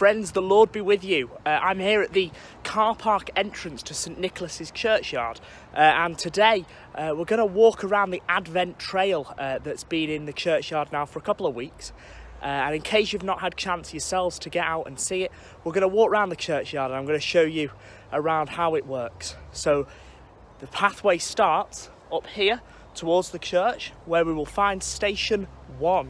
Friends, the Lord be with you. I'm here at the car park entrance to St Nicholas's Churchyard, and today we're going to walk around the Advent trail that's been in the churchyard now for a couple of weeks. And in case you've not had a chance yourselves to get out and see it, we're going to walk around the churchyard and I'm going to show you around how it works. So the pathway starts up here towards the church, where we will find station 1.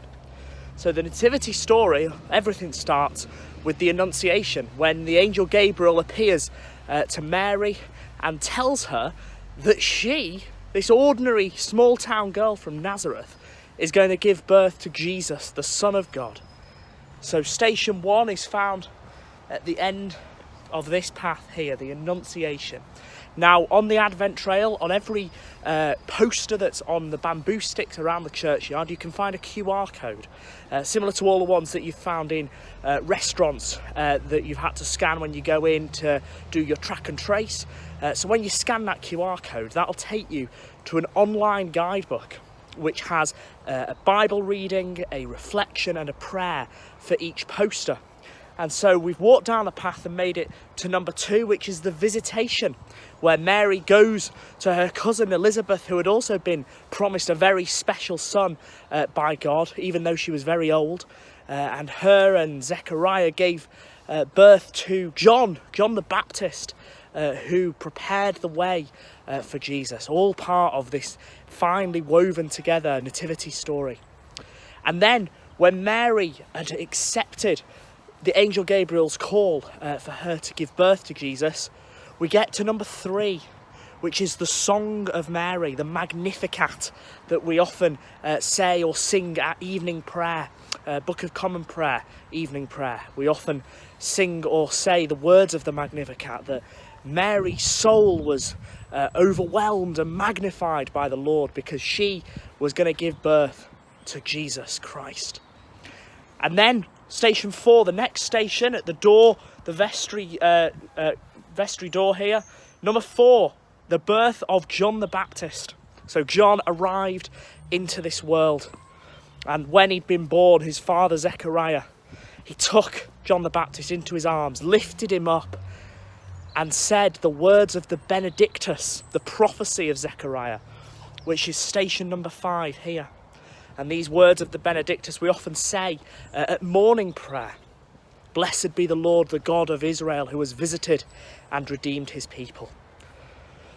So the nativity story, everything starts with the Annunciation, when the angel Gabriel appears to Mary and tells her that she, this ordinary small town girl from Nazareth, is going to give birth to Jesus, the Son of God. So station 1 is found at the end of this path here, the Annunciation. Now, on the Advent trail, on every poster that's on the bamboo sticks around the churchyard, you can find a QR code, similar to all the ones that you've found in restaurants that you've had to scan when you go in to do your track and trace. So when you scan that QR code, that'll take you to an online guidebook, which has a Bible reading, a reflection and a prayer for each poster. And so we've walked down the path and made it to number 2, which is the Visitation, where Mary goes to her cousin Elizabeth, who had also been promised a very special son by God, even though she was very old. And her and Zechariah gave birth to John the Baptist, who prepared the way for Jesus, all part of this finely woven together nativity story. And then when Mary had accepted the angel Gabriel's call for her to give birth to Jesus, we get to number 3, which is the Song of Mary, the Magnificat that we often say or sing at evening prayer, Book of Common Prayer, evening prayer. We often sing or say the words of the Magnificat, that Mary's soul was overwhelmed and magnified by the Lord because she was going to give birth to Jesus Christ. And then station 4, the next station at the door, the vestry door here, number 4, the birth of John the Baptist. So John arrived into this world, and when he'd been born, his father Zechariah, he took John the Baptist into his arms, lifted him up, and said the words of the Benedictus, the prophecy of Zechariah, which is station number 5 here. And these words of the Benedictus we often say at morning prayer. Blessed be the Lord, the God of Israel, who has visited and redeemed his people.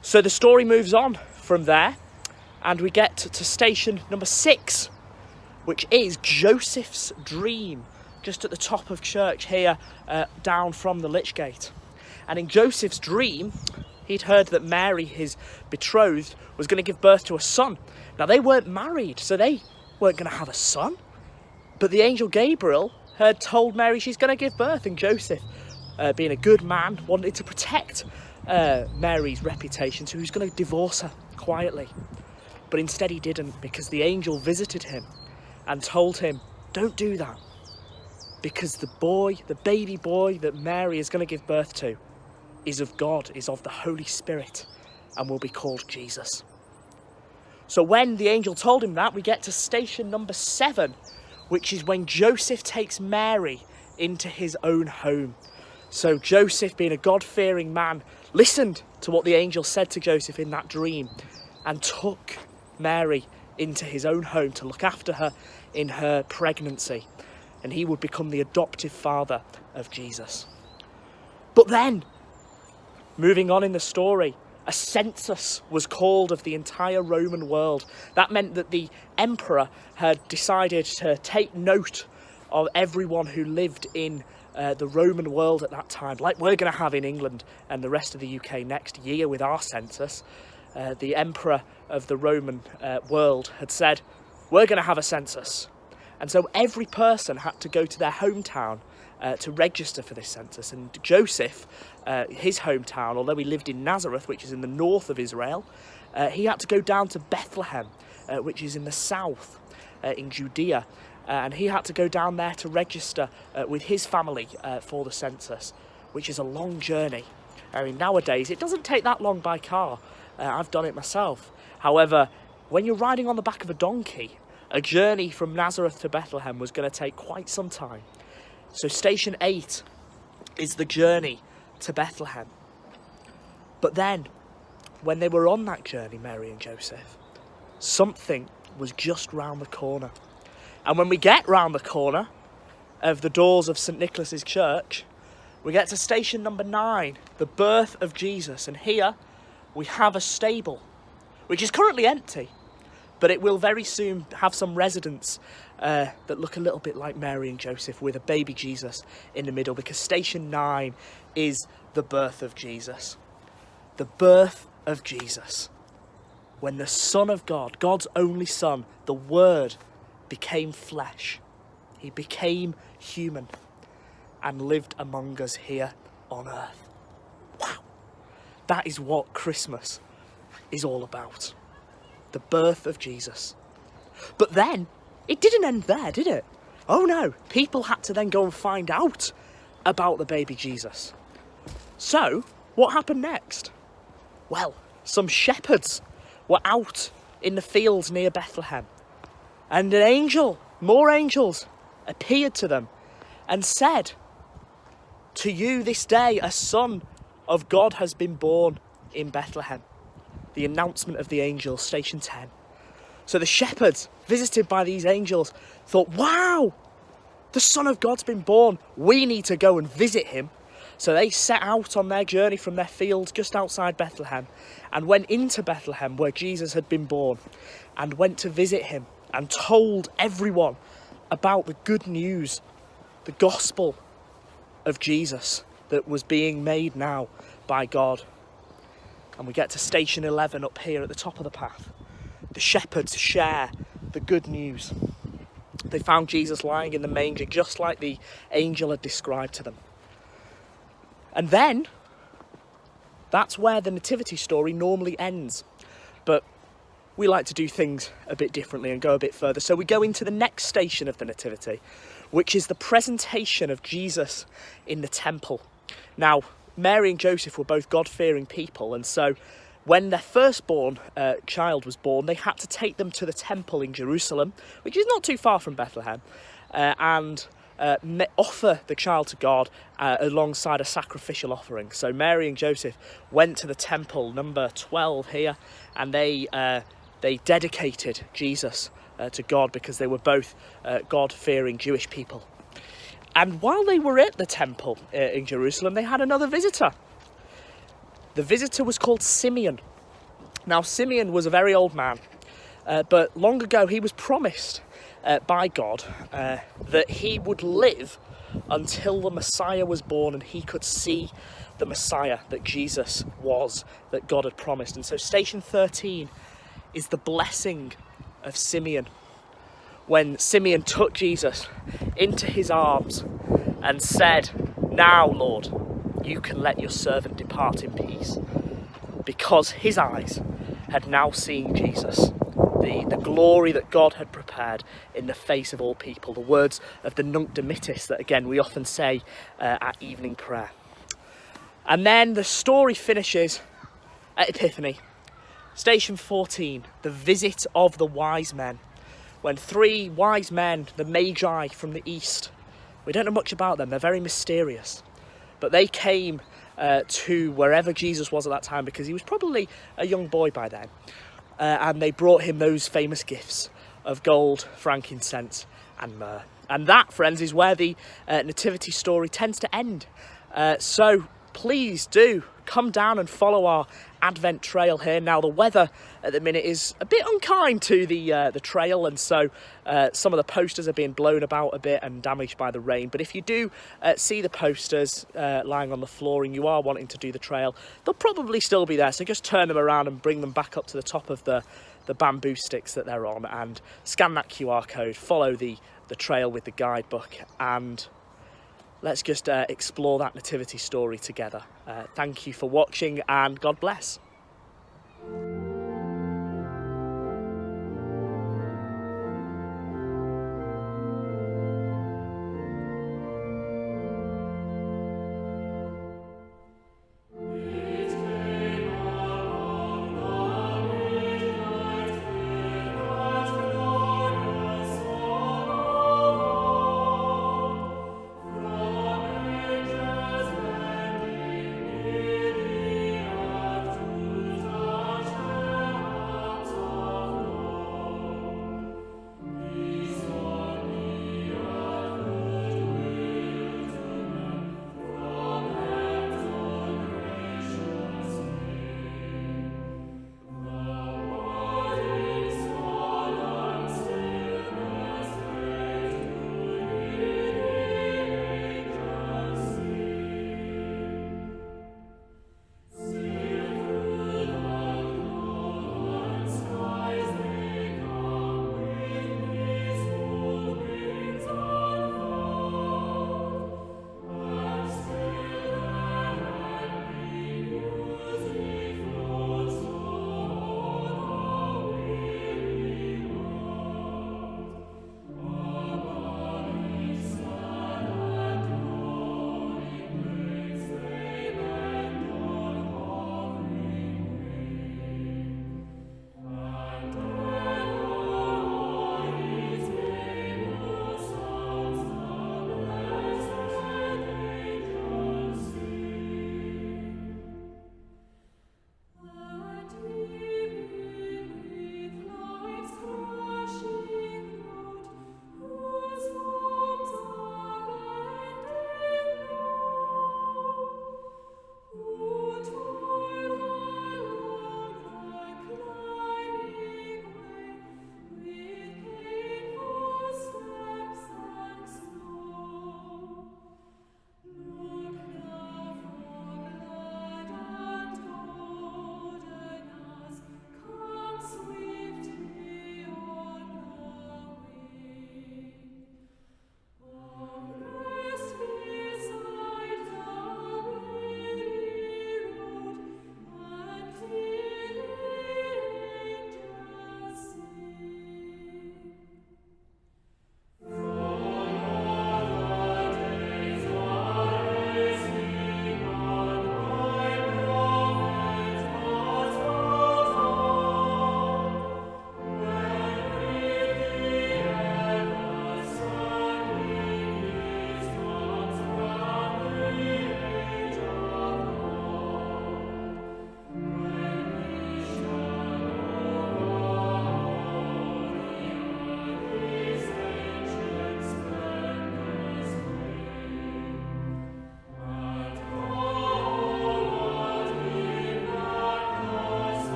So the story moves on from there, and we get to station number 6, which is Joseph's dream, just at the top of church here, down from the Lich Gate. And in Joseph's dream, he'd heard that Mary, his betrothed, was going to give birth to a son. Now, they weren't married, so they weren't going to have a son. But the angel Gabriel had told Mary she's going to give birth, and Joseph, being a good man, wanted to protect Mary's reputation, so he was going to divorce her quietly. But instead he didn't, because the angel visited him and told him, don't do that, because the baby boy that Mary is going to give birth to is of God, is of the Holy Spirit, and will be called Jesus. So when the angel told him that, we get to station number 7, which is when Joseph takes Mary into his own home. So Joseph, being a God-fearing man, listened to what the angel said to Joseph in that dream and took Mary into his own home to look after her in her pregnancy. And he would become the adoptive father of Jesus. But then, moving on in the story, a census was called of the entire Roman world. That meant that the emperor had decided to take note of everyone who lived in the Roman world at that time, like we're going to have in England and the rest of the UK next year with our census. The emperor of the Roman world had said, we're going to have a census. And so every person had to go to their hometown to register for this census. And Joseph, his hometown, although he lived in Nazareth, which is in the north of Israel, he had to go down to Bethlehem, which is in the south, in Judea. And he had to go down there to register with his family for the census, which is a long journey. I mean, nowadays, it doesn't take that long by car. I've done it myself. However, when you're riding on the back of a donkey, a journey from Nazareth to Bethlehem was going to take quite some time. So station 8 is the journey to Bethlehem. But then, when they were on that journey, Mary and Joseph, something was just round the corner. And when we get round the corner of the doors of St. Nicholas's Church, we get to station number 9, the birth of Jesus. And here we have a stable, which is currently empty, but it will very soon have some residents that look a little bit like Mary and Joseph, with a baby Jesus in the middle, because station 9 is the birth of Jesus. The birth of Jesus. When the Son of God, God's only Son, the Word, became flesh. He became human and lived among us here on earth. Wow. That is what Christmas is all about. The birth of Jesus. But then, it didn't end there, did it? Oh no, people had to then go and find out about the baby Jesus. So, what happened next? Well, some shepherds were out in the fields near Bethlehem, and an angel, more angels, appeared to them and said, "To you this day a son of God has been born in Bethlehem." The announcement of the angels, station 10. So the shepherds, visited by these angels, thought, wow, the Son of God's been born. We need to go and visit him. So they set out on their journey from their fields just outside Bethlehem and went into Bethlehem where Jesus had been born, and went to visit him and told everyone about the good news, the gospel of Jesus that was being made now by God. And we get to station 11 up here at the top of the path. The shepherds share the good news. They found Jesus lying in the manger just like the angel had described to them. And then, that's where the nativity story normally ends. But we like to do things a bit differently and go a bit further. So we go into the next station of the nativity, which is the presentation of Jesus in the temple. Now, Mary and Joseph were both God-fearing people, and so when their firstborn child was born, they had to take them to the temple in Jerusalem, which is not too far from Bethlehem, and offer the child to God alongside a sacrificial offering. So Mary and Joseph went to the temple, number 12 here, and they dedicated Jesus to God, because they were both God-fearing Jewish people. And while they were at the temple in Jerusalem, they had another visitor. The visitor was called Simeon. Now, Simeon was a very old man, but long ago he was promised by God that he would live until the Messiah was born and he could see the Messiah that Jesus was, that God had promised. And so station 13 is the blessing of Simeon, when Simeon took Jesus into his arms and said, "Now, Lord, you can let your servant depart in peace," because his eyes had now seen Jesus, the glory that God had prepared in the face of all people. The words of the Nunc Dimittis that, again, we often say at evening prayer. And then the story finishes at Epiphany. Station 14, the visit of the wise men. When 3 wise men, the Magi from the east, we don't know much about them, they're very mysterious, but they came to wherever Jesus was at that time, because he was probably a young boy by then, and they brought him those famous gifts of gold, frankincense and myrrh. And that, friends, is where the nativity story tends to end. So please do come down and follow our Advent trail here. Now, the weather at the minute is a bit unkind to the trail, and so some of the posters are being blown about a bit and damaged by the rain. But if you do see the posters lying on the floor and you are wanting to do the trail, they'll probably still be there. So just turn them around and bring them back up to the top of the bamboo sticks that they're on, and scan that QR code, follow the trail with the guidebook, and let's just explore that nativity story together. Thank you for watching, and God bless.